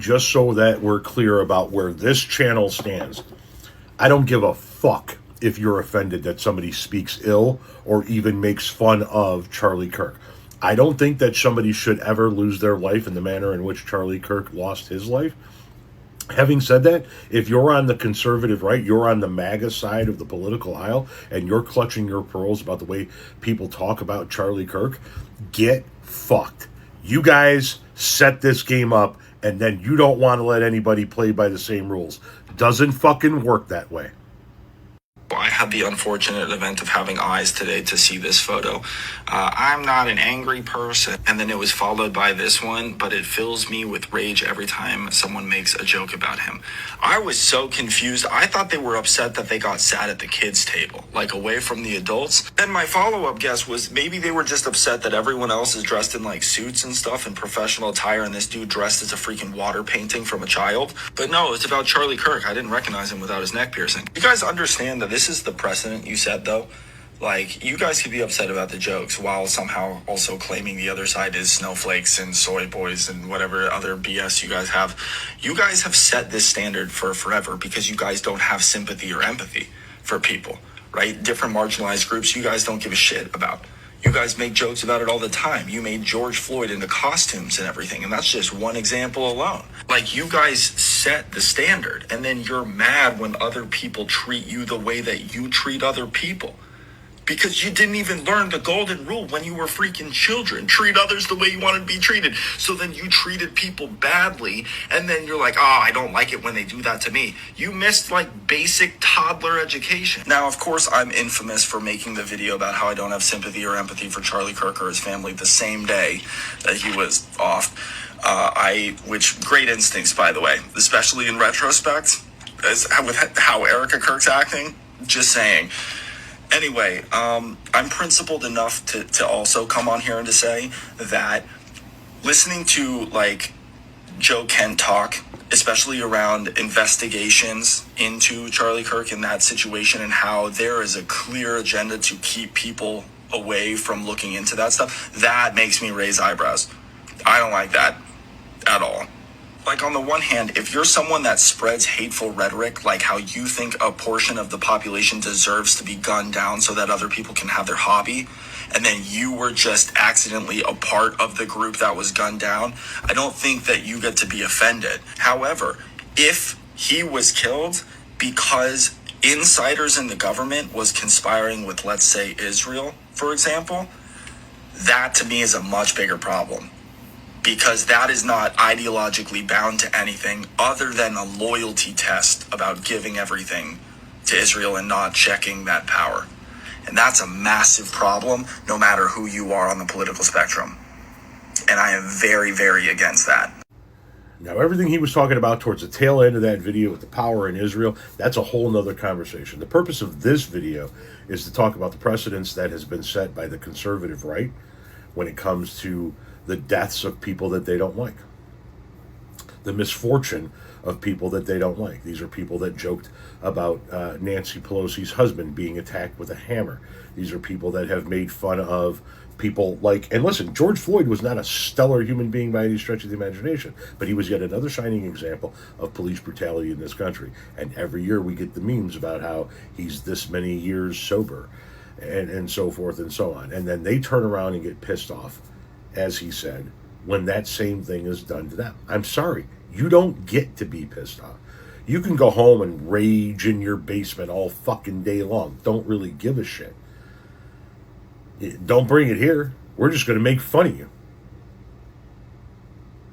just so that we're clear about where this channel stands, I don't give a fuck if you're offended that somebody speaks ill or even makes fun of Charlie Kirk. I don't think that somebody should ever lose their life in the manner in which Charlie Kirk lost his life. Having said that, if you're on the conservative right, you're on the MAGA side of the political aisle, and you're clutching your pearls about the way people talk about Charlie Kirk, get fucked. You guys set this game up, and then you don't want to let anybody play by the same rules. Doesn't fucking work that way. I had the unfortunate event of having eyes today to see this photo. I'm not an angry person, and then it was followed by this one, but it fills me with rage every time someone makes a joke about him. I was so confused. I thought they were upset that they got sat at the kids' table, like away from the adults. Then my follow-up guess was maybe they were just upset that everyone else is dressed in like suits and stuff and professional attire, and this dude dressed as a freaking water painting from a child. But no, it's about Charlie Kirk. I didn't recognize him without his neck piercing. You guys understand that this is the precedent you said, though? Like, you guys could be upset about the jokes while somehow also claiming the other side is snowflakes and soy boys and whatever other BS you guys have. You guys have set this standard for forever because you guys don't have sympathy or empathy for people, right? Different marginalized groups you guys don't give a shit about. You guys make jokes about it all the time. You made George Floyd into costumes and everything, and that's just one example alone. Like, you guys set the standard, and then you're mad when other people treat you the way that you treat other people. Because you didn't even learn the golden rule when you were freaking children. Treat others the way you want to be treated. So then you treated people badly, and then you're like, oh, I don't like it when they do that to me. You missed like basic toddler education. Now, of course, I'm infamous for making the video about how I don't have sympathy or empathy for Charlie Kirk or his family the same day that he was off. Which great instincts, by the way, especially in retrospect, with how Erica Kirk's acting. Just saying. Anyway, I'm principled enough to also come on here and to say that listening to like Joe Kent talk, especially around investigations into Charlie Kirk in that situation and how there is a clear agenda to keep people away from looking into that stuff, that makes me raise eyebrows. I don't like that at all. Like, on the one hand, if you're someone that spreads hateful rhetoric, like how you think a portion of the population deserves to be gunned down so that other people can have their hobby, and then you were just accidentally a part of the group that was gunned down, I don't think that you get to be offended. However, if he was killed because insiders in the government was conspiring with, let's say, Israel, for example, that to me is a much bigger problem. Because that is not ideologically bound to anything other than a loyalty test about giving everything to Israel and not checking that power. And that's a massive problem, no matter who you are on the political spectrum. And I am very, very against that. Now, everything he was talking about towards the tail end of that video with the power in Israel, that's a whole nother conversation. The purpose of this video is to talk about the precedents that has been set by the conservative right when it comes to the deaths of people that they don't like, the misfortune of people that they don't like. These are people that joked about Nancy Pelosi's husband being attacked with a hammer. These are people that have made fun of people like, and listen, George Floyd was not a stellar human being by any stretch of the imagination, but he was yet another shining example of police brutality in this country. And every year we get the memes about how he's this many years sober and so forth and so on. And then they turn around and get pissed off, as he said, when that same thing is done to them. I'm sorry, you don't get to be pissed off. You can go home and rage in your basement all fucking day long. Don't really give a shit. Don't bring it here. We're just going to make fun of you.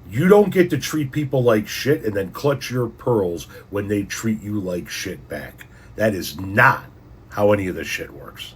You don't get to treat people like shit and then clutch your pearls when they treat you like shit back. That is not how any of this shit works.